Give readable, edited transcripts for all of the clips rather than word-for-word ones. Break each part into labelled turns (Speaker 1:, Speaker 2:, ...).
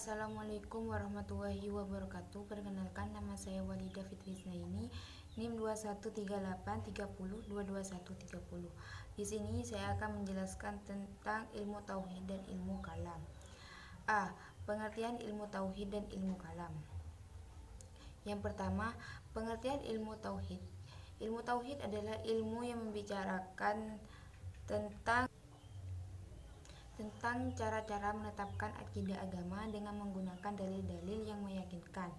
Speaker 1: Assalamualaikum warahmatullahi wabarakatuh. Perkenalkan, nama saya Walidah Fitri Snaini, NIM 213830222130. Di sini saya akan menjelaskan tentang ilmu tauhid dan ilmu kalam. A. Pengertian ilmu tauhid dan ilmu kalam. Yang pertama, pengertian ilmu tauhid. Ilmu tauhid adalah ilmu yang membicarakan tentang cara-cara menetapkan akidah agama dengan menggunakan dalil-dalil yang meyakinkan.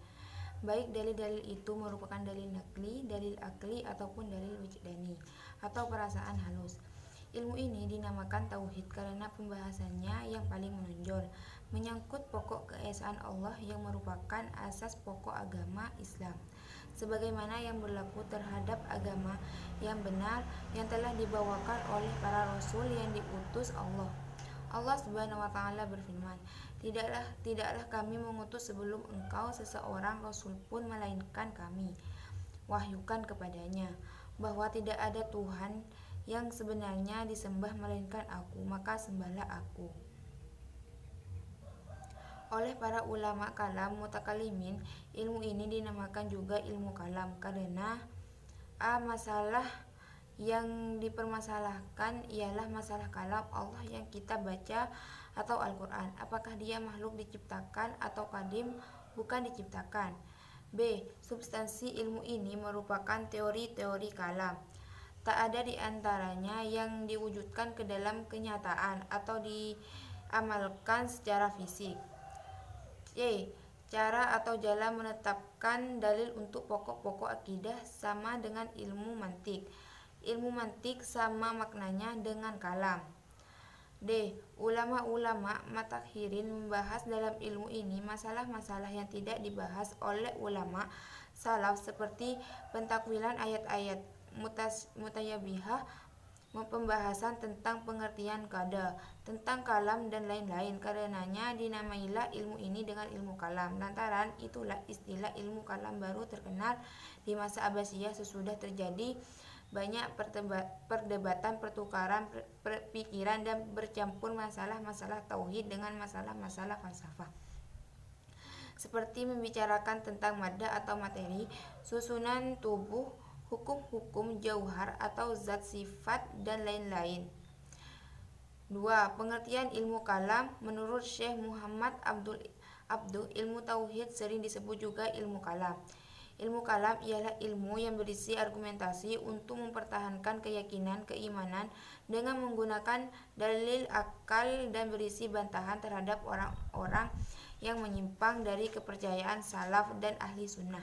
Speaker 1: Baik dalil-dalil itu merupakan dalil nakli, dalil akli, ataupun dalil wijdani atau perasaan halus. Ilmu ini dinamakan tauhid karena pembahasannya yang paling menonjol, menyangkut pokok keesaan Allah yang merupakan asas pokok agama Islam, sebagaimana yang berlaku terhadap agama yang benar yang telah dibawakan oleh para rasul yang diutus Allah. Allah Subhanahu wa taala berfirman, Tidaklah kami mengutus sebelum engkau seseorang rasul pun melainkan kami wahyukan kepadanya bahwa tidak ada Tuhan yang sebenarnya disembah melainkan aku, maka sembahlah aku. Oleh para ulama kalam mutakalimin, ilmu ini dinamakan juga ilmu kalam karena masalah yang dipermasalahkan ialah masalah kalam Allah yang kita baca atau Al-Quran. Apakah dia makhluk diciptakan atau qadim, bukan diciptakan? B. Substansi ilmu ini merupakan teori-teori kalam. Tak ada di antaranya yang diwujudkan ke dalam kenyataan atau diamalkan secara fisik. Y. Cara atau jalan menetapkan dalil untuk pokok-pokok akidah sama dengan ilmu mantik. Ilmu mantik sama maknanya dengan kalam. D. Ulama-ulama mutakhirin membahas dalam ilmu ini masalah-masalah yang tidak dibahas oleh ulama salaf seperti pentakwilan ayat-ayat mutasyabihah, pembahasan tentang pengertian qada, tentang kalam dan lain-lain. Karenanya dinamailah ilmu ini dengan ilmu kalam. Lantaran itulah istilah ilmu kalam baru terkenal di masa Abbasiyah sesudah terjadi banyak perdebatan, pertukaran pikiran dan bercampur masalah-masalah tauhid dengan masalah-masalah falsafah, seperti membicarakan tentang madda atau materi, susunan tubuh, hukum-hukum jauhar atau zat sifat, dan lain-lain. 2. Pengertian ilmu kalam. Menurut Syekh Muhammad Abduh, ilmu tauhid sering disebut juga ilmu kalam. Ilmu kalam ialah ilmu yang berisi argumentasi untuk mempertahankan keyakinan, keimanan dengan menggunakan dalil akal dan berisi bantahan terhadap orang-orang yang menyimpang dari kepercayaan salaf dan ahli sunnah.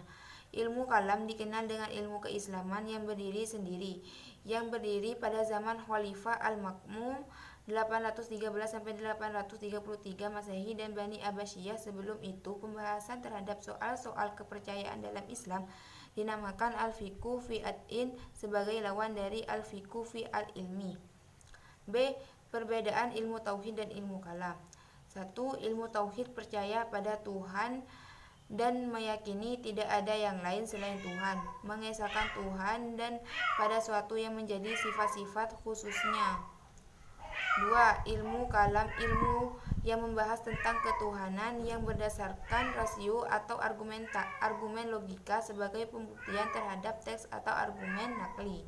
Speaker 1: Ilmu kalam dikenal dengan ilmu keislaman yang berdiri sendiri, yang berdiri pada zaman Khalifah Al-Ma'mun 813-833 Masehi dan Bani Abbasiyah. Sebelum itu, pembahasan terhadap soal-soal kepercayaan dalam Islam dinamakan al-fiqhu fi ad-din sebagai lawan dari al-fiqhu fi al-ilmi. B. Perbedaan ilmu tauhid dan ilmu kalam. 1. Ilmu tauhid percaya pada Tuhan dan meyakini tidak ada yang lain selain Tuhan, mengesahkan Tuhan dan pada suatu yang menjadi sifat-sifat khususnya. 2. Ilmu kalam, ilmu yang membahas tentang ketuhanan yang berdasarkan rasio atau argumen logika sebagai pembuktian terhadap teks atau argumen nakli.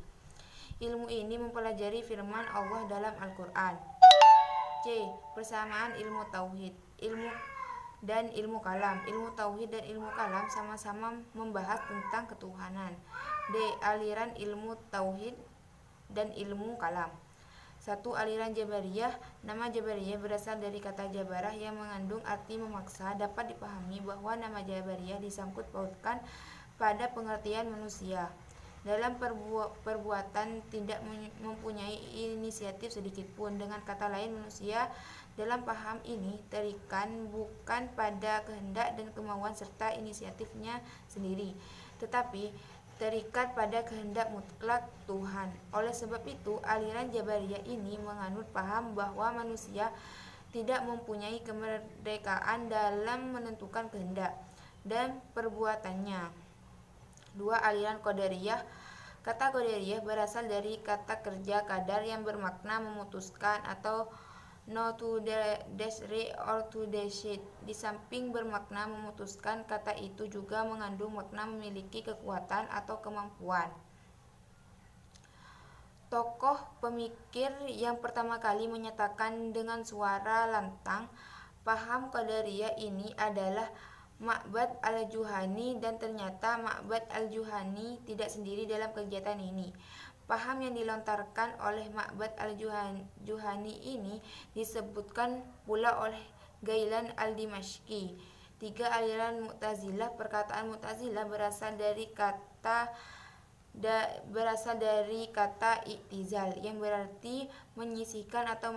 Speaker 1: Ilmu ini mempelajari firman Allah dalam Al-Quran. C. Persamaan ilmu tauhid dan ilmu kalam. Ilmu tauhid dan ilmu kalam sama-sama membahas tentang ketuhanan. D. Aliran ilmu tauhid dan ilmu kalam. 1. Aliran Jabariyah. Nama Jabariyah berasal dari kata Jabarah yang mengandung arti memaksa. Dapat dipahami bahwa nama Jabariyah disangkut pautkan pada pengertian manusia dalam perbuatan tidak mempunyai inisiatif sedikitpun. Dengan kata lain, manusia dalam paham ini terikat bukan pada kehendak dan kemauan serta inisiatifnya sendiri, tetapi terikat pada kehendak mutlak Tuhan. Oleh sebab itu, aliran Jabariyah ini menganut paham bahwa manusia tidak mempunyai kemerdekaan dalam menentukan kehendak dan perbuatannya. 2. Aliran Qadariyah. Kata Qadariyah berasal dari kata kerja qadar yang bermakna memutuskan atau no to desire or to decide. Di samping bermakna memutuskan, kata itu juga mengandung makna memiliki kekuatan atau kemampuan. Tokoh pemikir yang pertama kali menyatakan dengan suara lantang paham Qadariyah ini adalah Ma'bad al-Juhani, dan ternyata Ma'bad al-Juhani tidak sendiri dalam kegiatan ini. Paham yang dilontarkan oleh Ma'bad al-Juhani ini disebutkan pula oleh Gailan al-Dimashqi. 3. Aliran Mu'tazilah. Perkataan Mu'tazilah berasal dari kata i'tizal yang berarti menyisihkan atau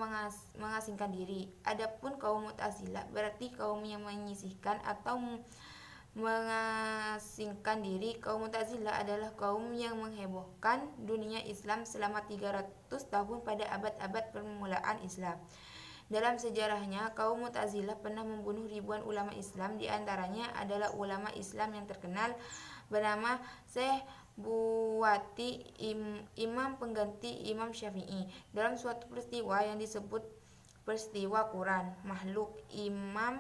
Speaker 1: mengasingkan diri. Adapun kaum Mu'tazilah berarti kaum yang menyisihkan atau mengasingkan diri. Kaum Mu'tazilah adalah kaum yang menghebohkan dunia Islam selama 300 tahun pada abad-abad permulaan Islam. Dalam sejarahnya, kaum Mu'tazilah pernah membunuh ribuan ulama Islam. Di antaranya adalah ulama Islam yang terkenal bernama Syekh Buwati, imam pengganti Imam Syafi'i. Dalam suatu peristiwa yang disebut peristiwa Quran Makhluk, Imam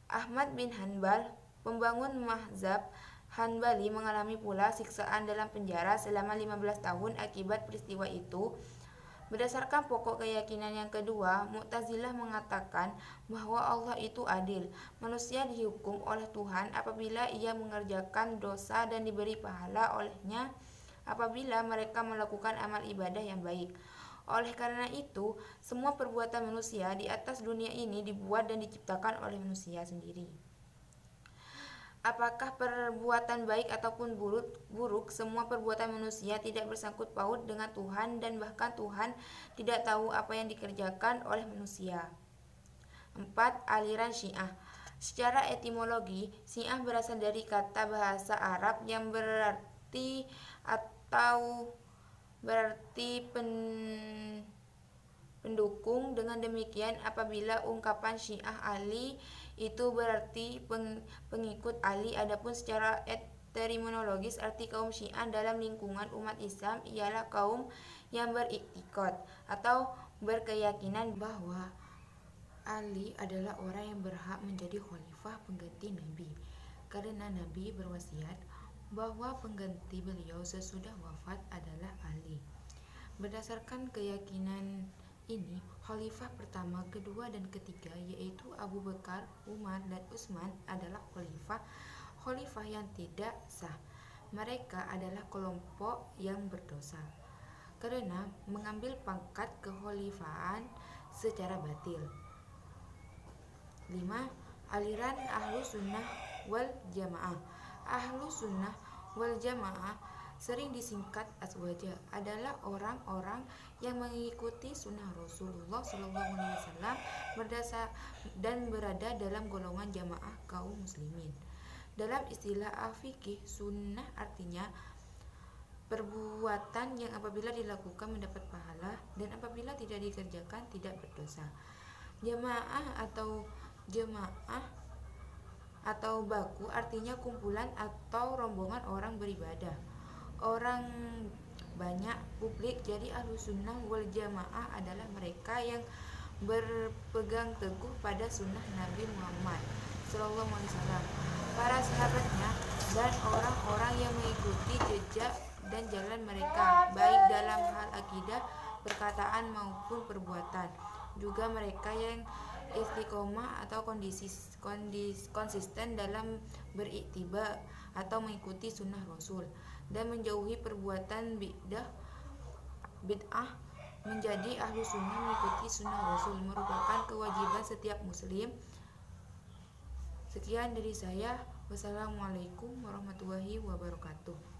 Speaker 1: Ahmad bin Hanbal, pembangun mazhab Hanbali, mengalami pula siksaan dalam penjara selama 15 tahun akibat peristiwa itu. Berdasarkan pokok keyakinan yang kedua, Mu'tazilah mengatakan bahwa Allah itu adil. Manusia dihukum oleh Tuhan apabila ia mengerjakan dosa dan diberi pahala olehnya apabila mereka melakukan amal ibadah yang baik. Oleh karena itu, semua perbuatan manusia di atas dunia ini dibuat dan diciptakan oleh manusia sendiri. Apakah perbuatan baik ataupun buruk, semua perbuatan manusia tidak bersangkut paut dengan Tuhan, dan bahkan Tuhan tidak tahu apa yang dikerjakan oleh manusia. 4. Aliran Syiah. Secara etimologi, Syiah berasal dari kata bahasa Arab yang berarti pendukung. Dengan demikian, apabila ungkapan Syiah Ali itu berarti pengikut Ali. Adapun secara terminologis, arti kaum Syiah dalam lingkungan umat Islam ialah kaum yang beriktikad atau berkeyakinan bahwa Ali adalah orang yang berhak menjadi khalifah pengganti Nabi, karena Nabi berwasiat bahwa pengganti beliau sesudah wafat adalah Ali. Berdasarkan keyakinan ini, khalifah pertama, kedua, dan ketiga, yaitu Abu Bakar, Umar, dan Utsman adalah khalifah yang tidak sah. Mereka adalah kelompok yang berdosa karena mengambil pangkat kekhalifahan secara batil. 5. Aliran Ahlus Sunnah wal Jamaah. Ahlus Sunnah wal Jamaah, sering disingkat Aswaja, adalah orang-orang yang mengikuti sunnah Rasulullah SAW dan berada dalam golongan jamaah kaum muslimin. Dalam istilah al-fiqih, sunnah artinya perbuatan yang apabila dilakukan mendapat pahala dan apabila tidak dikerjakan tidak berdosa. Jamaah atau baku artinya kumpulan atau rombongan orang beribadah, orang banyak, publik. Jadi Ahlus Sunnah wal Jamaah adalah mereka yang berpegang teguh pada sunnah Nabi Muhammad SAW, para sahabatnya, dan orang-orang yang mengikuti jejak dan jalan mereka, baik dalam hal akidah, perkataan maupun perbuatan. Juga mereka yang istiqomah atau konsisten dalam beriktiba atau mengikuti sunnah Rasul dan menjauhi perbuatan bid'ah. Menjadi ahlu sunnah mengikuti sunnah Rasul merupakan kewajiban setiap muslim. Sekian dari saya. Wassalamualaikum warahmatullahi wabarakatuh.